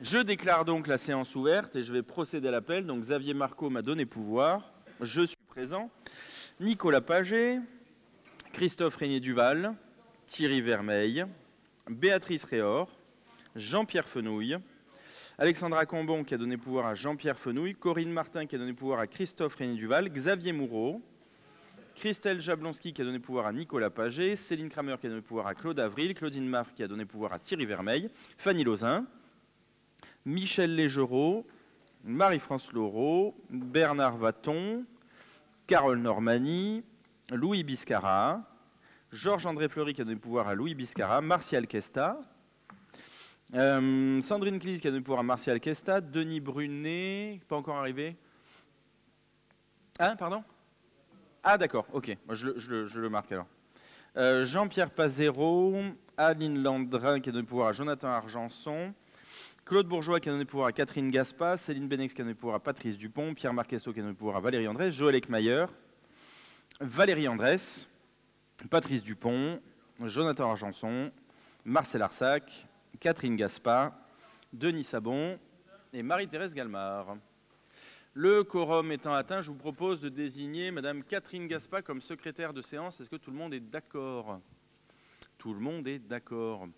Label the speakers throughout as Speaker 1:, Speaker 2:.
Speaker 1: Je déclare donc la séance ouverte et je vais procéder à l'appel. Donc Xavier Marco m'a donné pouvoir. Je suis présent. Nicolas Paget, Christophe Régnier-Duval, Thierry Vermeil, Béatrice Réor, Jean-Pierre Fenouille, Alexandra Cambon qui a donné pouvoir à Jean-Pierre Fenouille, Corinne Martin qui a donné pouvoir à Christophe Régnier-Duval, Xavier Moureau, Christelle Jablonski qui a donné pouvoir à Nicolas Paget, Céline Kramer qui a donné pouvoir à Claude Avril, Claudine Marc qui a donné pouvoir à Thierry Vermeil, Fanny Lauzin, Michel Légerot, Marie-France Laureau, Bernard Vaton, Carole Normani, Louis Biscara, Georges-André Fleury qui a donné pouvoir à Louis Biscara, Martial Kesta, Sandrine Clis qui a donné pouvoir à Martial Kesta, Denis Brunet, pas encore arrivé. Hein, pardon? Ah d'accord, ok, je le marque alors. Jean-Pierre Pazero, Aline Landrin qui a donné pouvoir à Jonathan Argenson, Claude Bourgeois qui a donné pouvoir à Catherine Gaspas, Céline Benex qui a donné pouvoir à Patrice Dupont, Pierre Marquesto qui a donné pouvoir à Valérie Andrès, Joël Eckmayer, Valérie Andrès, Patrice Dupont, Jonathan Argenson, Marcel Arsac, Catherine Gaspas, Denis Sabon et Marie-Thérèse Galmard. Le quorum étant atteint, je vous propose de désigner Madame Catherine Gaspas comme secrétaire de séance. Est-ce que tout le monde est d'accord? Tout le monde est d'accord.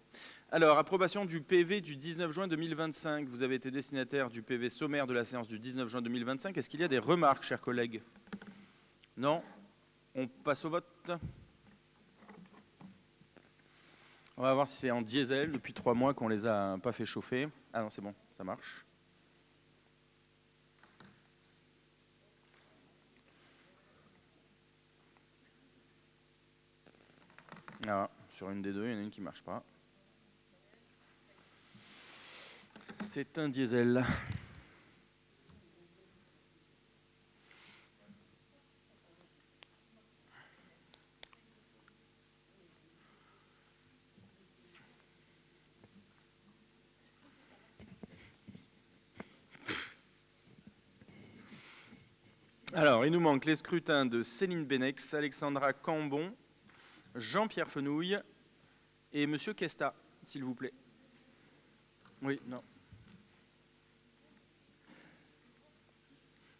Speaker 1: Alors, approbation du PV du 19 juin 2025. Vous avez été destinataire du PV sommaire de la séance du 19 juin 2025. Est-ce qu'il y a des remarques, chers collègues? Non? On passe au vote. On va voir si c'est en diesel. Depuis 3 mois qu'on les a pas fait chauffer. Ah non, c'est bon, ça marche. Ah, sur une des deux, il y en a une qui ne marche pas. C'est un diesel. Alors, il nous manque les scrutins de Céline Benex, Alexandra Cambon, Jean-Pierre Fenouille et Monsieur Kesta, s'il vous plaît. Oui, non.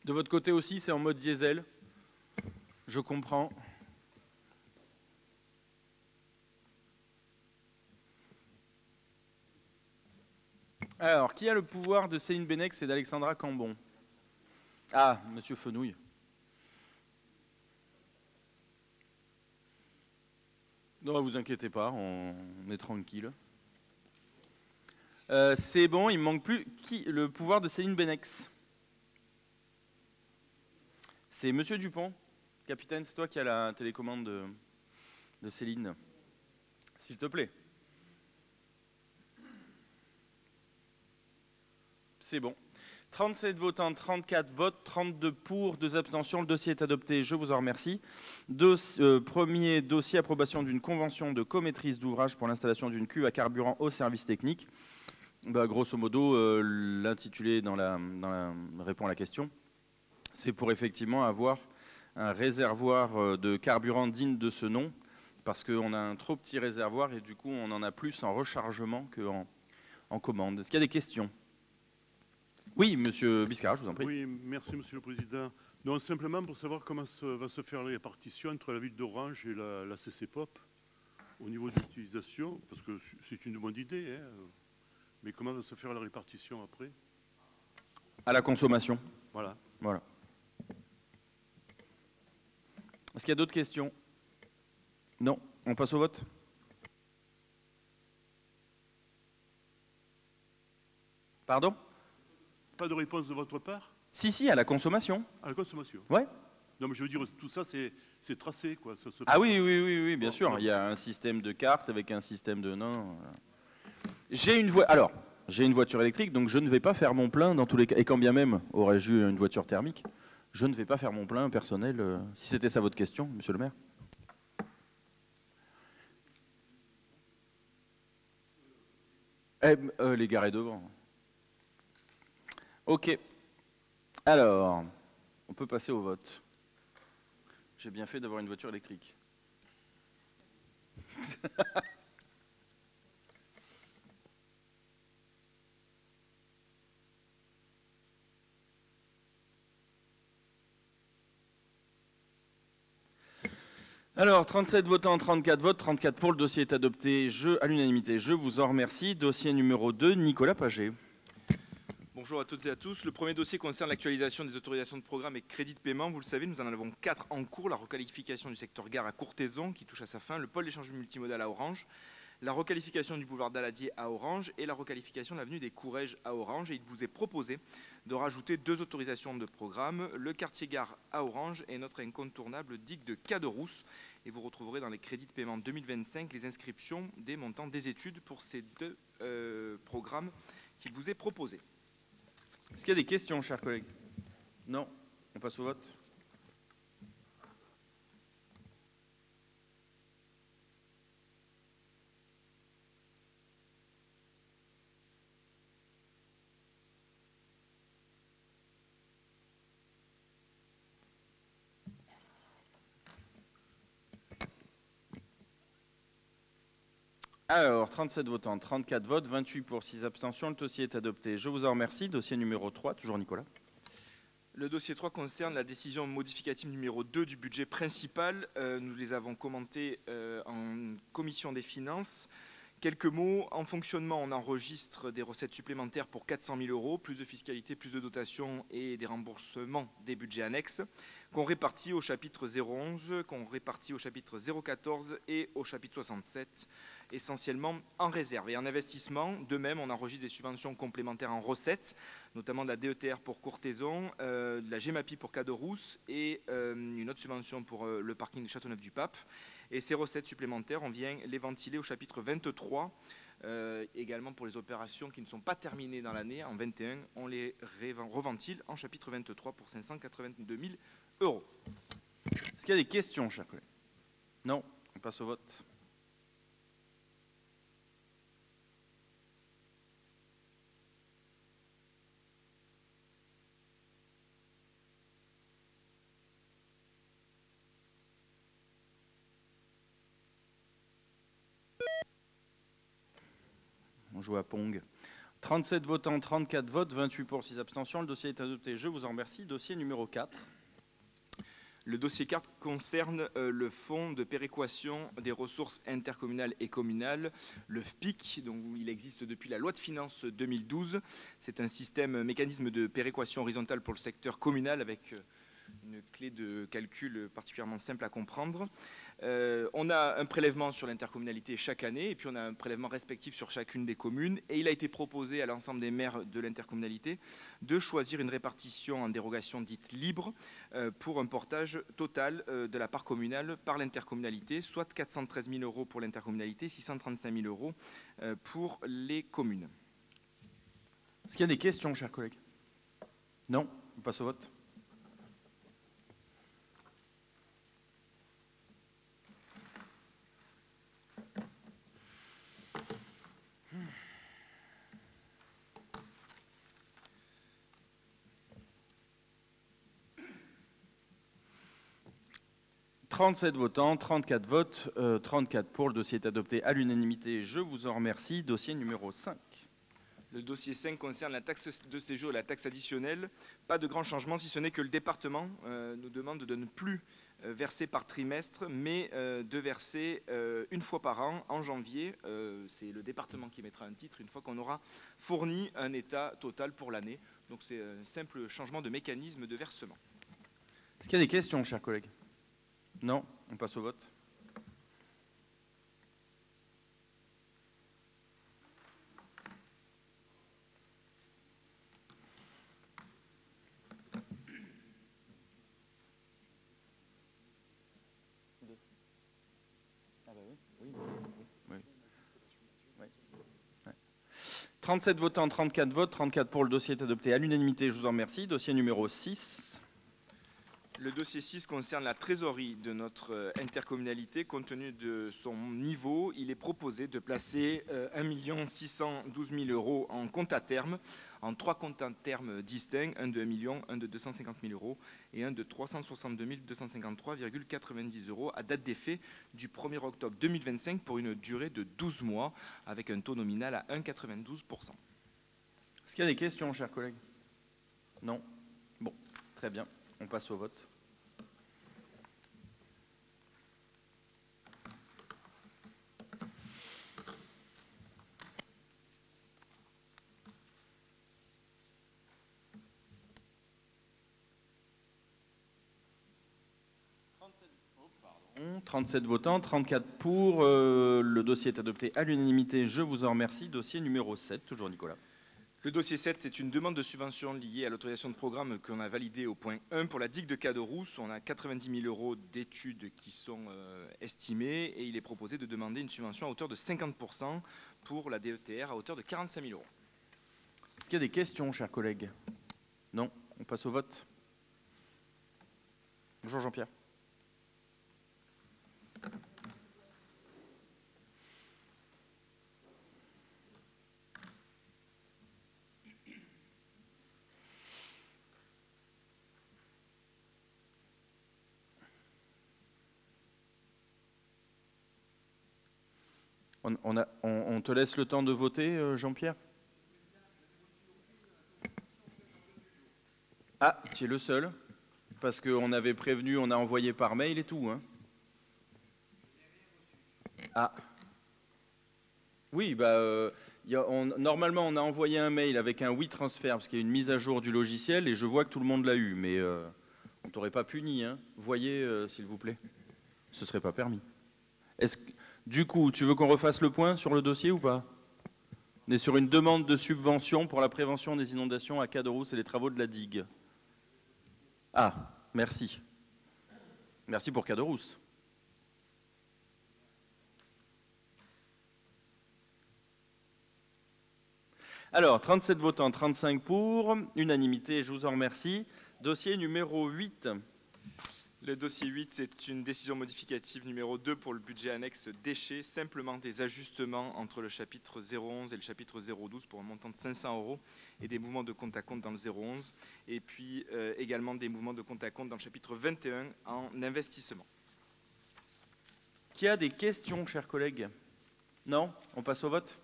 Speaker 1: De votre côté aussi, c'est en mode diesel. Je comprends. Alors, qui a le pouvoir de Céline Benex et d'Alexandra Cambon? Ah, Monsieur Fenouille. Non, vous inquiétez pas, on est tranquille. C'est bon, il me manque plus le pouvoir de Céline Benex. C'est Monsieur Dupont. Capitaine, c'est toi qui as la télécommande de Céline. S'il te plaît. C'est bon. 37 votants, 34 votes, 32 pour, 2 abstentions. Le dossier est adopté, je vous en remercie. Premier dossier, approbation d'une convention de comaîtrise d'ouvrage pour l'installation d'une cuve à carburant au service technique. Grosso modo, l'intitulé répond à la question. C'est pour effectivement avoir un réservoir de carburant digne de ce nom, parce qu'on a un trop petit réservoir et du coup on en a plus en rechargement qu'en commande. Est-ce qu'il y a des questions? Oui, Monsieur Biscara, je vous en prie.
Speaker 2: Oui, merci Monsieur le Président. Non, simplement pour savoir comment va se faire la répartition entre la ville d'Orange et la CCPOP au niveau de l'utilisation, parce que c'est une bonne idée, hein, mais comment va se faire la répartition après?
Speaker 1: À la consommation.
Speaker 2: Voilà.
Speaker 1: Voilà. Est-ce qu'il y a d'autres questions? Non. On passe au vote? Pardon?
Speaker 2: Pas de réponse de votre part?
Speaker 1: Si, à la consommation.
Speaker 2: À la consommation?
Speaker 1: Ouais.
Speaker 2: Non, mais je veux dire, tout ça, c'est tracé, quoi.
Speaker 1: Ah oui, bien sûr. Il y a un système de carte avec un système de... Non. J'ai une voiture électrique, donc je ne vais pas faire mon plein dans tous les cas. Et quand bien même aurais-je eu une voiture thermique, je ne vais pas faire mon plein personnel, si c'était ça votre question, monsieur le maire. Les garer devant. Ok. Alors, on peut passer au vote. J'ai bien fait d'avoir une voiture électrique. Alors, 37 votants, 34 votes, 34 pour, le dossier est adopté à l'unanimité. Je vous en remercie. Dossier numéro 2, Nicolas Paget.
Speaker 3: Bonjour à toutes et à tous. Le premier dossier concerne l'actualisation des autorisations de programme et crédits de paiement. Vous le savez, nous en avons 4 en cours. La requalification du secteur gare à Courthézon qui touche à sa fin, le pôle d'échange multimodal à Orange, la requalification du boulevard d'Aladier à Orange et la requalification de l'avenue des Courrèges à Orange. Et il vous est proposé de rajouter 2 autorisations de programme, le quartier gare à Orange et notre incontournable digue de Caderousse. Et vous retrouverez dans les crédits de paiement 2025 les inscriptions des montants des études pour ces 2 programmes qu'il vous est proposé.
Speaker 1: Est-ce qu'il y a des questions, chers collègues? Non. On passe au vote. Alors, 37 votants, 34 votes, 28 pour, 6 abstentions. Le dossier est adopté. Je vous en remercie. Dossier numéro 3, toujours Nicolas.
Speaker 3: Le dossier 3 concerne la décision modificative numéro 2 du budget principal. Nous les avons commentés en commission des finances. Quelques mots. En fonctionnement, on enregistre des recettes supplémentaires pour 400 000 €, plus de fiscalité, plus de dotation et des remboursements des budgets annexes, qu'on répartit au chapitre 011, qu'on répartit au chapitre 014 et au chapitre 67, essentiellement en réserve. Et en investissement, de même, on enregistre des subventions complémentaires en recettes, notamment de la DETR pour Courthézon, de la GEMAPI pour Caderousse et une autre subvention pour le parking de Châteauneuf-du-Pape. Et ces recettes supplémentaires, on vient les ventiler au chapitre 23, également pour les opérations qui ne sont pas terminées dans l'année, en 21, on les reventile en chapitre 23 pour 582 000 €.
Speaker 1: Est-ce qu'il y a des questions, chers collègues? Non. On passe au vote. On joue à Pong. 37 votants, 34 votes, 28 pour, 6 abstentions. Le dossier est adopté. Je vous en remercie. Dossier numéro 4.
Speaker 3: Le dossier 4 concerne le fonds de péréquation des ressources intercommunales et communales, le FPIC, dont il existe depuis la loi de finances 2012. C'est un mécanisme de péréquation horizontale pour le secteur communal avec une clé de calcul particulièrement simple à comprendre. On a un prélèvement sur l'intercommunalité chaque année et puis on a un prélèvement respectif sur chacune des communes et il a été proposé à l'ensemble des maires de l'intercommunalité de choisir une répartition en dérogation dite libre pour un portage total de la part communale par l'intercommunalité, soit 413 000 € pour l'intercommunalité, 635 000 € pour les communes.
Speaker 1: Est-ce qu'il y a des questions, chers collègues? Non. On passe au vote. « 37 votants, 34 votes, 34 pour. Le dossier est adopté à l'unanimité. Je vous en remercie. Dossier numéro 5.
Speaker 3: Le dossier 5 concerne la taxe de séjour et la taxe additionnelle. Pas de grand changement, si ce n'est que le département nous demande de ne plus verser par trimestre, mais de verser une fois par an, en janvier. C'est le département qui mettra un titre une fois qu'on aura fourni un état total pour l'année. Donc c'est un simple changement de mécanisme de versement.
Speaker 1: Est-ce qu'il y a des questions, chers collègues? Non. On passe au vote. Ah bah oui. 37 votants, 34 votes, 34 pour. Le dossier est adopté à l'unanimité. Je vous en remercie. Dossier numéro 6.
Speaker 3: Le dossier 6 concerne la trésorerie de notre intercommunalité. Compte tenu de son niveau, il est proposé de placer 1 612 000 € en compte à terme, en 3 comptes à terme distincts, un de 1 million, un de 250 000 € et un de 362 253,90 € à date d'effet du 1er octobre 2025 pour une durée de 12 mois avec un taux nominal à 1,92 %.
Speaker 1: Est-ce qu'il y a des questions, chers collègues? Non. Bon, très bien. On passe au vote. 37 votants, 34 pour. Le dossier est adopté à l'unanimité. Je vous en remercie. Dossier numéro 7, toujours Nicolas.
Speaker 3: Le dossier 7 est une demande de subvention liée à l'autorisation de programme qu'on a validée au point 1 pour la digue de Caderousse. On a 90 000 € d'études qui sont estimées et il est proposé de demander une subvention à hauteur de 50% pour la DETR à hauteur de 45 000 €.
Speaker 1: Est-ce qu'il y a des questions, chers collègues? Non? On passe au vote. Bonjour Jean-Pierre. On te laisse le temps de voter, Jean-Pierre? Ah, tu es le seul, parce qu'on avait prévenu, on a envoyé par mail et tout. Hein. Ah. Oui, normalement, on a envoyé un mail avec un oui transfert, parce qu'il y a une mise à jour du logiciel, et je vois que tout le monde l'a eu, mais on t'aurait pas puni. Hein. Voyez, s'il vous plaît. Ce serait pas permis. Du coup, tu veux qu'on refasse le point sur le dossier ou pas? On est sur une demande de subvention pour la prévention des inondations à Caderousse et les travaux de la digue. Ah, merci. Merci pour Caderousse. Alors, 37 votants, 35 pour, unanimité, je vous en remercie. Dossier numéro 8.
Speaker 3: Le dossier 8, c'est une décision modificative numéro 2 pour le budget annexe déchets, simplement des ajustements entre le chapitre 011 et le chapitre 012 pour un montant de 500 € et des mouvements de compte à compte dans le 011 et puis également des mouvements de compte à compte dans le chapitre 21 en investissement.
Speaker 1: Qui a des questions, chers collègues? Non? On passe au vote?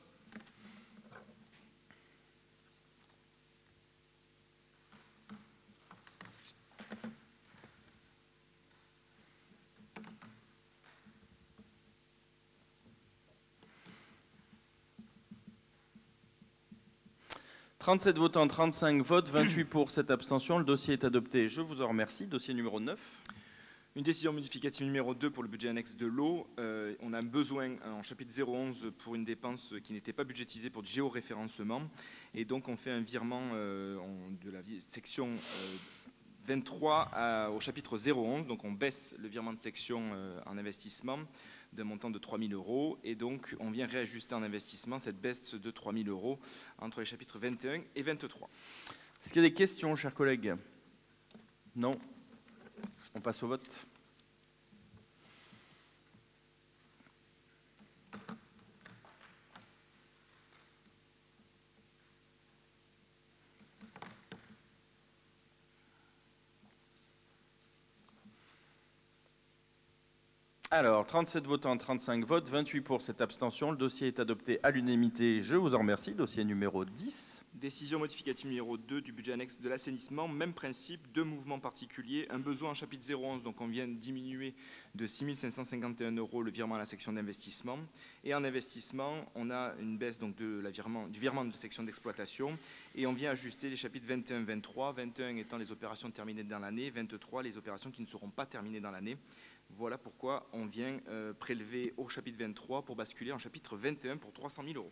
Speaker 1: « 37 votants, 35 votes, 28 pour, 7 abstentions. Le dossier est adopté. Je vous en remercie. Dossier numéro 9.
Speaker 3: Une décision modificative numéro 2 pour le budget annexe de l'eau. On a besoin en chapitre 011 pour une dépense qui n'était pas budgétisée pour du géoréférencement. Et donc on fait un virement de la section 23 au chapitre 011. Donc on baisse le virement de section en investissement d'un montant de 3 000 € et donc on vient réajuster en investissement cette baisse de 3 000 € entre les chapitres 21 et 23.
Speaker 1: Est-ce qu'il y a des questions, chers collègues? Non. On passe au vote. Alors, 37 votants, 35 votes, 28 pour, cette abstention. Le dossier est adopté à l'unanimité. Je vous en remercie. Dossier numéro 10.
Speaker 3: Décision modificative numéro 2 du budget annexe de l'assainissement. Même principe, deux mouvements particuliers. Un besoin en chapitre 011, donc on vient diminuer de 6 551 € le virement à la section d'investissement. Et en investissement, on a une baisse donc du virement de la section d'exploitation. Et on vient ajuster les chapitres 21-23. 21 étant les opérations terminées dans l'année, 23 les opérations qui ne seront pas terminées dans l'année. Voilà pourquoi on vient prélever au chapitre 23 pour basculer en chapitre 21 pour 300 000 €.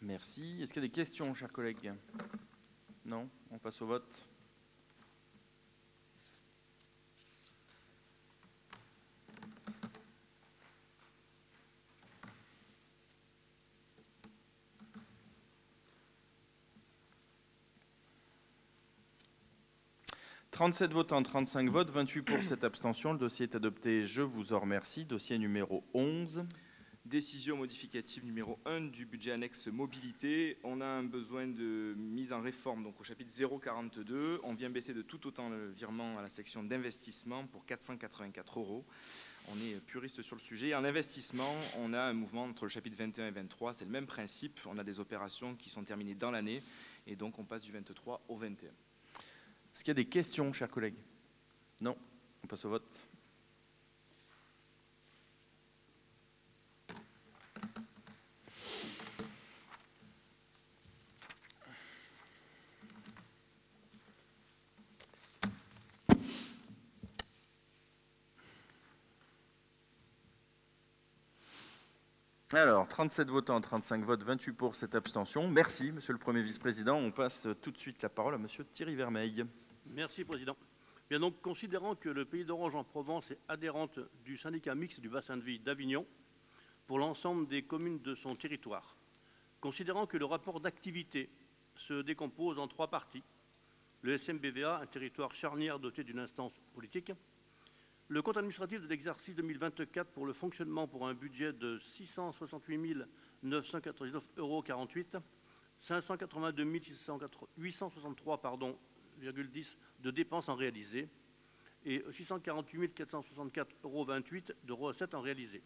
Speaker 1: Merci. Est-ce qu'il y a des questions, chers collègues? Non? On passe au vote. « 37 votants, 35 votes, 28 pour, cette abstention. Le dossier est adopté. Je vous en remercie. Dossier numéro 11.
Speaker 3: Décision modificative numéro 1 du budget annexe mobilité. On a un besoin de mise en réforme donc au chapitre 042. On vient baisser de tout autant le virement à la section d'investissement pour 484 €. On est puriste sur le sujet. En investissement, on a un mouvement entre le chapitre 21 et 23. C'est le même principe. On a des opérations qui sont terminées dans l'année et donc on passe du 23 au 21.
Speaker 1: Est-ce qu'il y a des questions, chers collègues? Non? On passe au vote. Alors, 37 votants, 35 votes, 28 pour, 7 abstentions. Merci, monsieur le Premier vice-président. On passe tout de suite la parole à monsieur Thierry Vermeil.
Speaker 2: Merci, Président. Bien donc, considérant que le Pays d'Orange en Provence est adhérente du syndicat mixte du bassin de vie d'Avignon pour l'ensemble des communes de son territoire, considérant que le rapport d'activité se décompose en 3 parties, le SMBVA, un territoire charnière doté d'une instance politique, le compte administratif de l'exercice 2024 pour le fonctionnement pour un budget de 668 999,48 €, 582 863,10 de dépenses en réalisé et 648 464,28 € de recettes en réalisé.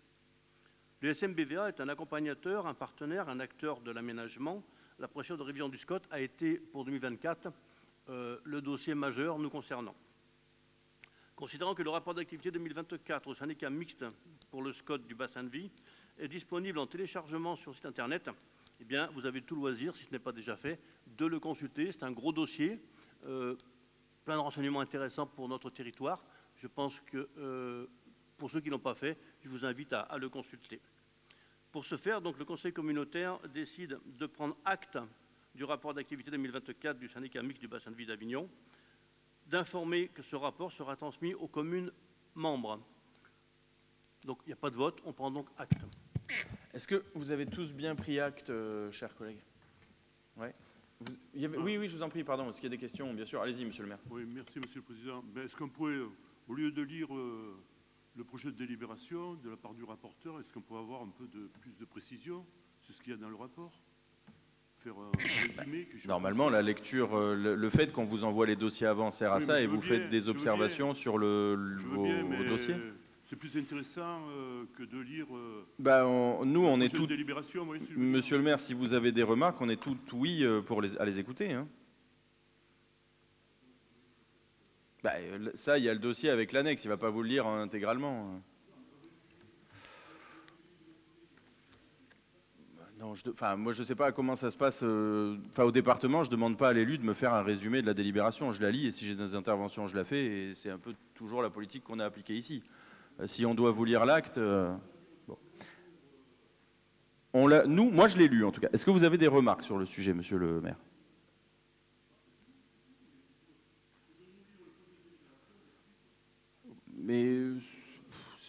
Speaker 2: Le SMBVA est un accompagnateur, un partenaire, un acteur de l'aménagement. La procédure de révision du SCOT a été, pour 2024, le dossier majeur nous concernant. Considérant que le rapport d'activité 2024 au syndicat mixte pour le SCOT du bassin de vie est disponible en téléchargement sur le site internet, eh bien, vous avez tout loisir, si ce n'est pas déjà fait, de le consulter. C'est un gros dossier, plein de renseignements intéressants pour notre territoire. Je pense que pour ceux qui ne l'ont pas fait, je vous invite à le consulter. Pour ce faire, donc, le Conseil communautaire décide de prendre acte du rapport d'activité 2024 du syndicat mixte du bassin de vie d'Avignon, d'informer que ce rapport sera transmis aux communes membres. Donc, il n'y a pas de vote, on prend donc acte.
Speaker 1: Est-ce que vous avez tous bien pris acte, chers collègues? Ouais. Oui, je vous en prie, pardon, est-ce qu'il y a des questions? Bien sûr, allez-y, monsieur le maire.
Speaker 2: Oui, merci, monsieur le président. Est-ce qu'on pourrait, au lieu de lire le projet de délibération de la part du rapporteur, est-ce qu'on pourrait avoir un peu plus de précision sur ce qu'il y a dans le rapport? Faire un résumé
Speaker 1: Normalement, la lecture, le fait qu'on vous envoie les dossiers avant sert à ça et vous faites des observations sur vos dossiers.
Speaker 2: C'est plus intéressant que de lire.
Speaker 1: Nous, on est tout.
Speaker 2: Délibération, oui,
Speaker 1: Monsieur le maire, si vous avez des remarques, on est tout oui pour à les écouter. Hein. Ça, il y a le dossier avec l'annexe. Il ne va pas vous le lire intégralement. Non, moi, je ne sais pas comment ça se passe. Au département, je ne demande pas à l'élu de me faire un résumé de la délibération. Je la lis et si j'ai des interventions, je la fais. Et c'est un peu toujours la politique qu'on a appliquée ici. Si on doit vous lire l'acte... moi, je l'ai lu, en tout cas. Est-ce que vous avez des remarques sur le sujet, monsieur le maire? Mais...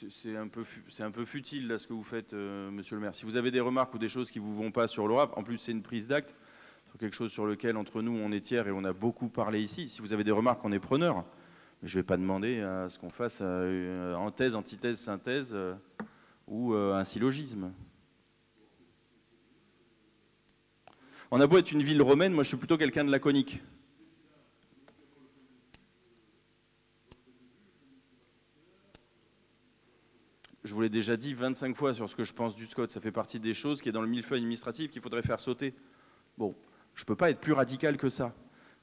Speaker 1: c'est un peu futile, là, ce que vous faites, monsieur le maire. Si vous avez des remarques ou des choses qui ne vous vont pas sur l'ORAP, en plus, c'est une prise d'acte sur quelque chose sur lequel, entre nous, on est tiers et on a beaucoup parlé ici. Si vous avez des remarques, on est preneur. Mais je ne vais pas demander à ce qu'on fasse thèse, antithèse, synthèse ou un syllogisme. On a beau être une ville romaine, moi, je suis plutôt quelqu'un de laconique. Je vous l'ai déjà dit 25 fois sur ce que je pense du SCOT. Ça fait partie des choses qui est dans le millefeuille administratif qu'il faudrait faire sauter. Bon, je ne peux pas être plus radical que ça.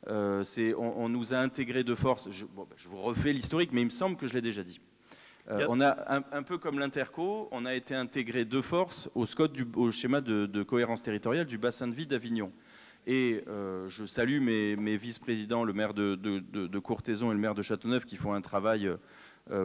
Speaker 1: On nous a intégrés de force. Je vous refais l'historique, mais il me semble que je l'ai déjà dit. On a, un peu comme l'Interco, on a été intégré de force au SCOT, au schéma de cohérence territoriale du bassin de vie d'Avignon. Et je salue mes vice-présidents, le maire de Courthézon et le maire de Châteauneuf, qui font un travail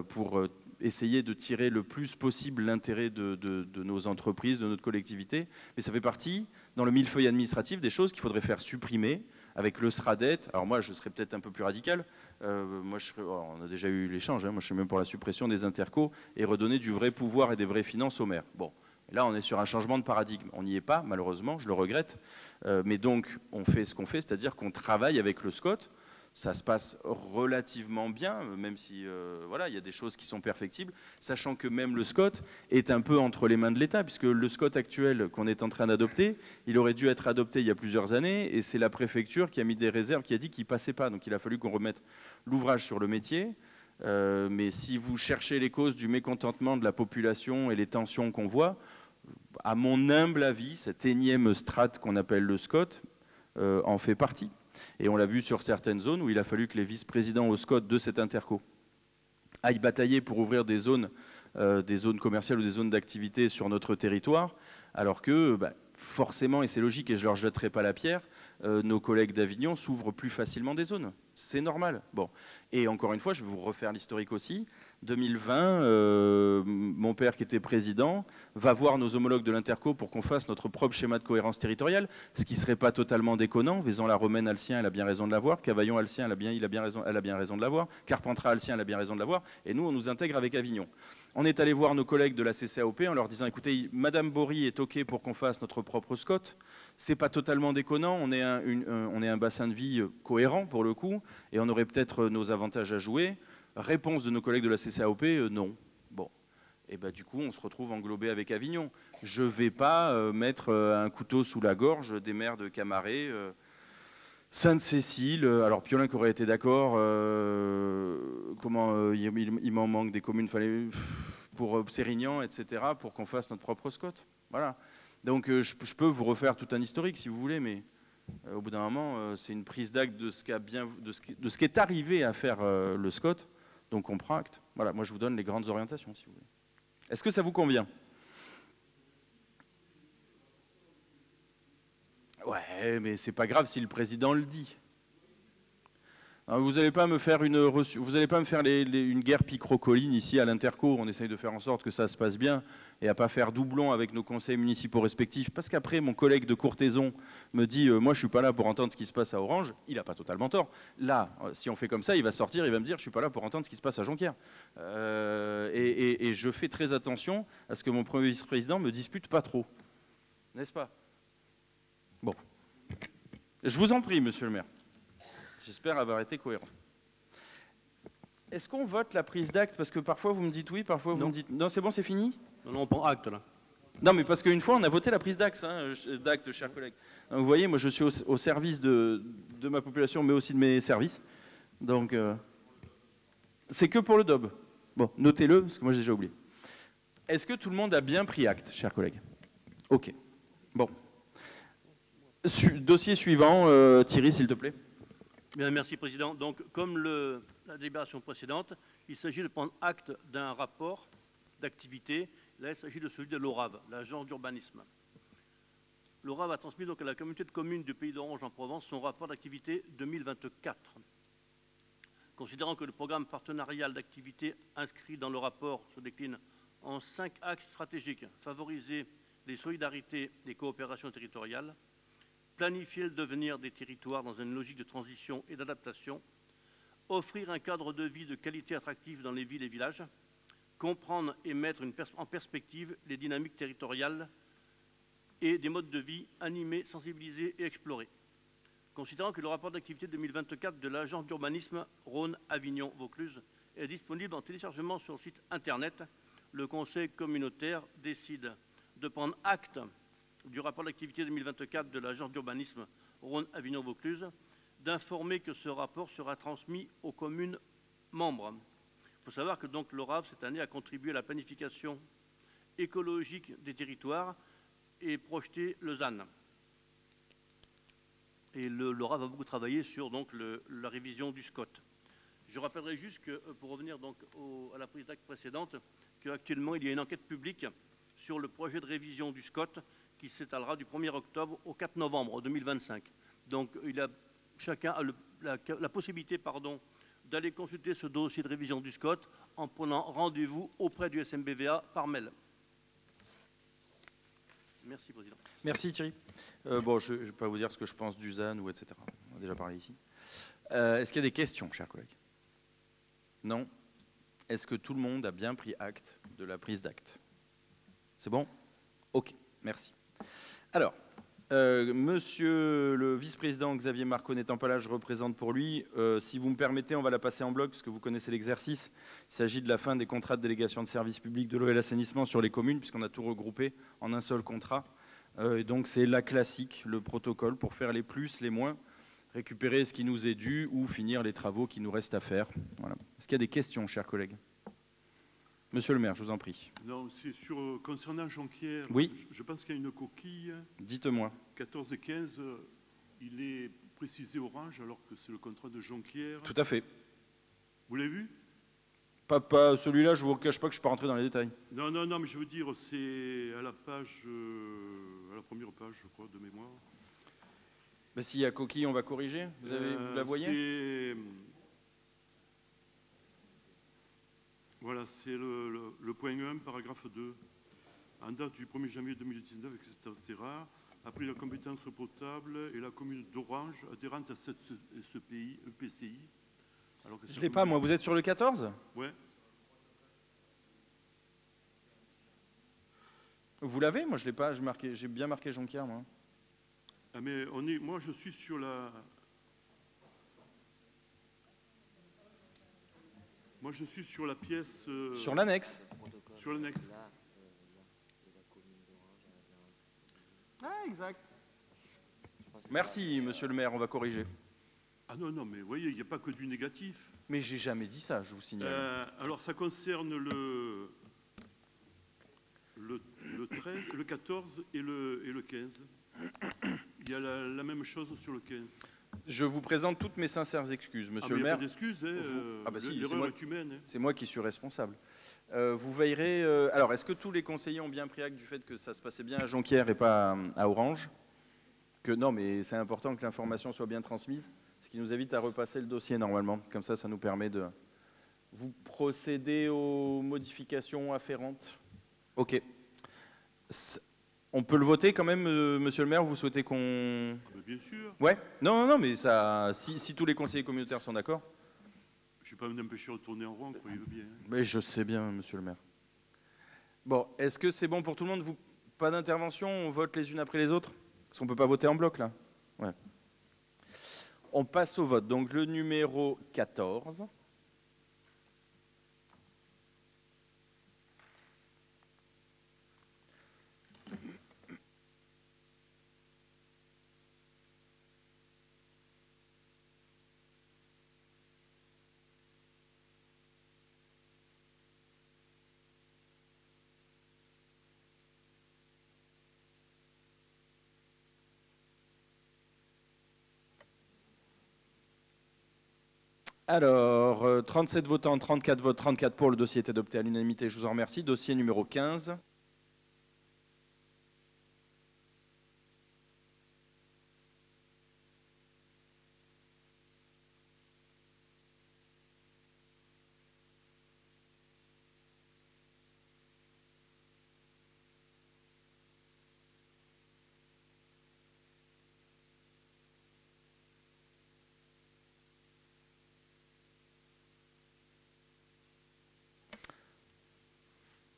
Speaker 1: pour essayer de tirer le plus possible l'intérêt de nos entreprises, de notre collectivité. Mais ça fait partie, dans le millefeuille administratif, des choses qu'il faudrait faire supprimer avec le SRADET. Alors moi, je serais peut-être un peu plus radical. On a déjà eu l'échange. Moi, je suis même pour la suppression des intercos et redonner du vrai pouvoir et des vraies finances aux maires. Bon, là, on est sur un changement de paradigme. On n'y est pas, malheureusement, je le regrette. Mais donc, on fait ce qu'on fait, c'est-à-dire qu'on travaille avec le SCOT. Ça se passe relativement bien, même si il y a des choses qui sont perfectibles, sachant que même le SCOT est un peu entre les mains de l'État, puisque le SCOT actuel qu'on est en train d'adopter, il aurait dû être adopté il y a plusieurs années, et c'est la préfecture qui a mis des réserves, qui a dit qu'il ne passait pas. Donc il a fallu qu'on remette l'ouvrage sur le métier. Mais si vous cherchez les causes du mécontentement de la population et les tensions qu'on voit, à mon humble avis, cette énième strate qu'on appelle le SCOT en fait partie. Et on l'a vu sur certaines zones où il a fallu que les vice-présidents au SCOT de cette interco aillent batailler pour ouvrir des zones commerciales ou des zones d'activité sur notre territoire, alors que forcément, et c'est logique et je ne leur jetterai pas la pierre, nos collègues d'Avignon s'ouvrent plus facilement des zones. C'est normal. Bon. Et encore une fois, je vais vous refaire l'historique aussi. 2020, mon père qui était président va voir nos homologues de l'Interco pour qu'on fasse notre propre schéma de cohérence territoriale, ce qui ne serait pas totalement déconnant. Vaison-la-Romaine a le sien, elle a bien raison de l'avoir. Cavaillon a le sien, elle a bien raison de l'avoir. Carpentras a le sien, elle a bien raison de l'avoir. Et nous, on nous intègre avec Avignon. On est allé voir nos collègues de la CCAOP en leur disant, écoutez, Madame Bory est OK pour qu'on fasse notre propre SCOT. C'est pas totalement déconnant, on est un bassin de vie cohérent pour le coup, et on aurait peut-être nos avantages à jouer. Réponse de nos collègues de la CCAOP, non. Bon. Et ben, du coup, on se retrouve englobé avec Avignon. Je ne vais pas mettre un couteau sous la gorge des maires de Camaret, Sainte-Cécile. Alors, Piolin qui aurait été d'accord, il m'en manque des communes pour Sérignan, etc., pour qu'on fasse notre propre SCOT. Voilà. Donc, je peux vous refaire tout un historique si vous voulez, mais au bout d'un moment, c'est une prise d'acte de ce qui est arrivé à faire le SCOT. Donc on prend acte. Voilà, moi je vous donne les grandes orientations si vous voulez. Est-ce que ça vous convient? Ouais, mais c'est pas grave si le président le dit. Alors, vous n'allez pas me faire une guerre picrocolline ici à l'Interco. On essaye de faire en sorte que ça se passe bien et à pas faire doublon avec nos conseils municipaux respectifs. Parce qu'après, mon collègue de Courthézon me dit moi, je suis pas là pour entendre ce qui se passe à Orange. Il n'a pas totalement tort. Là, si on fait comme ça, il va sortir, il va me dire je suis pas là pour entendre ce qui se passe à Jonquière. Et je fais très attention à ce que mon premier vice-président me dispute pas trop. N'est-ce pas? Bon. Je vous en prie, monsieur le maire. J'espère avoir été cohérent. Est-ce qu'on vote la prise d'acte? Parce que parfois vous me dites oui, parfois vous me dites non, c'est bon, c'est fini?
Speaker 4: Non, on prend acte là.
Speaker 1: Non, mais parce qu'une fois on a voté la prise d'acte, chers collègues. Donc, vous voyez, moi je suis au service de ma population, mais aussi de mes services. Donc, c'est que pour le DOB. Bon, notez-le, parce que moi j'ai déjà oublié. Est-ce que tout le monde a bien pris acte, chers collègues? Ok. Bon. Dossier suivant, Thierry, s'il te plaît.
Speaker 4: Bien, merci, Président. Donc, comme la délibération précédente, il s'agit de prendre acte d'un rapport d'activité. Là, il s'agit de celui de l'ORAV, l'agence d'urbanisme. L'ORAV a transmis donc à la communauté de communes du Pays d'Orange en Provence son rapport d'activité 2024. Considérant que le programme partenarial d'activité inscrit dans le rapport se décline en 5 axes stratégiques: favoriser les solidarités et coopérations territoriales, planifier le devenir des territoires dans une logique de transition et d'adaptation, offrir un cadre de vie de qualité attractive dans les villes et villages, comprendre et mettre en perspective les dynamiques territoriales et des modes de vie animés, sensibilisés et explorés. Considérant que le rapport d'activité 2024 de l'agence d'urbanisme Rhône-Avignon-Vaucluse est disponible en téléchargement sur le site internet, le conseil communautaire décide de prendre acte du rapport d'activité 2024 de l'agence d'urbanisme Rhône-Avignon-Vaucluse, d'informer que ce rapport sera transmis aux communes membres. Il faut savoir que donc l'ORAV, cette année, a contribué à la planification écologique des territoires et projeté le ZAN. Et l'ORAV a beaucoup travaillé sur donc, la révision du SCOT. Je rappellerai juste que, pour revenir donc à la prise d'acte précédente, qu'actuellement il y a une enquête publique sur le projet de révision du SCOT qui s'étalera du 1er octobre au 4 novembre 2025. Donc chacun a la possibilité d'aller consulter ce dossier de révision du SCOT en prenant rendez-vous auprès du SMBVA par mail. Merci, Président.
Speaker 1: Merci, Thierry. Bon, je ne vais pas vous dire ce que je pense du ZAN ou etc. On a déjà parlé ici. Est-ce qu'il y a des questions, chers collègues? Non? Est-ce que tout le monde a bien pris acte de la prise d'acte? C'est bon? Ok, merci. Alors, monsieur le vice-président Xavier Marco n'étant pas là, je représente pour lui. Si vous me permettez, on va la passer en bloc, parce que vous connaissez l'exercice. Il s'agit de la fin des contrats de délégation de services publics de l'eau et l'assainissement sur les communes, puisqu'on a tout regroupé en un seul contrat. Et donc c'est la classique, le protocole, pour faire les plus, les moins, récupérer ce qui nous est dû ou finir les travaux qui nous restent à faire. Voilà. Est-ce qu'il y a des questions, chers collègues? Monsieur le maire, je vous en prie.
Speaker 2: Non, c'est concernant Jonquière.
Speaker 1: Oui.
Speaker 2: Je pense qu'il y a une coquille.
Speaker 1: Dites-moi.
Speaker 2: 14 et 15, il est précisé orange alors que c'est le contrat de Jonquière.
Speaker 1: Tout à fait.
Speaker 2: Vous l'avez vu?
Speaker 1: Pas celui-là, je ne vous cache pas que je ne suis pas rentré dans les détails.
Speaker 2: Non, mais je veux dire, c'est à la page, à la première page, je crois, de mémoire.
Speaker 1: Ben, s'il y a coquille, on va corriger. Vous la voyez?
Speaker 2: Voilà, c'est le point 1, paragraphe 2. En date du 1er janvier 2019, etc., a pris la compétence eau potable et la commune d'Orange, adhérente à cette EPCI. Alors que
Speaker 1: Je ne l'ai pas, moi. Vous êtes sur le 14 ?
Speaker 2: Ouais.
Speaker 1: Vous l'avez ? Moi, je ne l'ai pas. J'ai bien marqué Jonquière, moi.
Speaker 2: Ah, mais moi, je suis sur la... Moi, je suis sur la pièce...
Speaker 1: Sur l'annexe.
Speaker 2: Sur l'annexe.
Speaker 1: Ah, exact. Merci, monsieur le maire, on va corriger.
Speaker 2: Ah non, non, mais vous voyez, il n'y a pas que du négatif.
Speaker 1: Mais j'ai jamais dit ça, je vous signale.
Speaker 2: Alors, ça concerne le 13, le 14 et le 15. Il y a la même chose sur le 15.
Speaker 1: Je vous présente toutes mes sincères excuses, monsieur le
Speaker 2: Il n'y
Speaker 1: maire.
Speaker 2: a pas d'excuses, l'erreur est humaine.
Speaker 1: C'est moi qui suis responsable. Vous veillerez... alors, est-ce que tous les conseillers ont bien pris acte du fait que ça se passait bien à Jonquière et pas à Orange ? Non, mais c'est important que l'information soit bien transmise, ce qui nous évite à repasser le dossier normalement. Comme ça nous permet de... Vous procédez aux modifications afférentes ? Ok. On peut le voter quand même, monsieur le maire ? Vous souhaitez qu'on...
Speaker 2: Bien sûr.
Speaker 1: Ouais. Non, mais ça, si tous les conseillers communautaires sont d'accord.
Speaker 2: Je ne vais pas m'empêcher de tourner en rond, croyez-le bien.
Speaker 1: Mais je sais bien, monsieur le maire. Bon, est-ce que c'est bon pour tout le monde ? Pas d'intervention ? On vote les unes après les autres ? Parce qu'on ne peut pas voter en bloc, là. Ouais. On passe au vote. Donc, le numéro 14. Alors, 37 votants, 34 votes, 34 pour. Le dossier est adopté à l'unanimité. Je vous en remercie. Dossier numéro 15.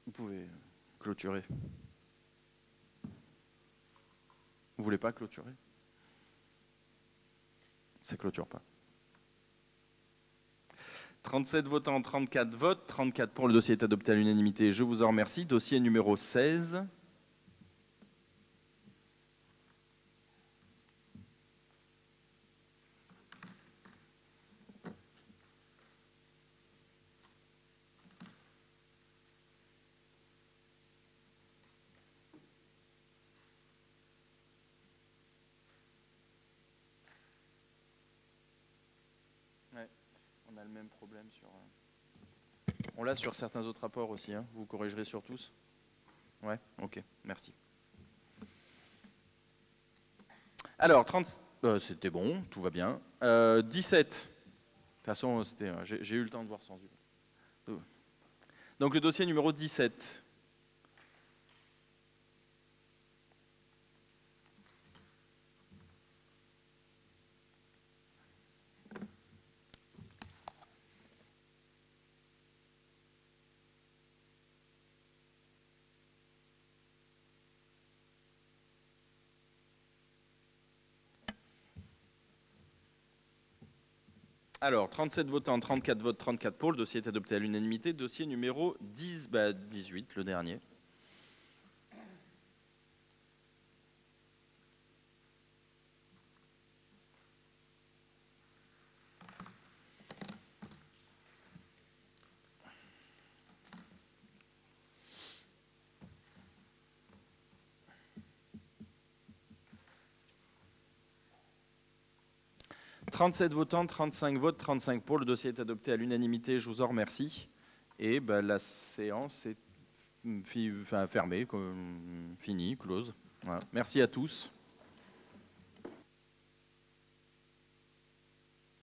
Speaker 1: Vous pouvez clôturer. Vous voulez pas clôturer? Ça clôture pas. 37 votants, 34 votes, 34 pour. Le dossier est adopté à l'unanimité. Je vous en remercie. Dossier numéro 16. Ouais, on a le même problème sur... On l'a sur certains autres rapports aussi, hein. Vous corrigerez sur tous? Ouais, ok, merci. Alors, 30... c'était bon, tout va bien. 17. De toute façon, j'ai eu le temps de voir sans yeux. Donc le dossier numéro 17. Alors, 37 votants, 34 votes, 34 pour. Le dossier est adopté à l'unanimité. Dossier numéro 18, le dernier. « 37 votants, 35 votes, 35 pour. Le dossier est adopté à l'unanimité. Je vous en remercie. Et la séance est fermée, finie, close. Voilà. Merci à tous.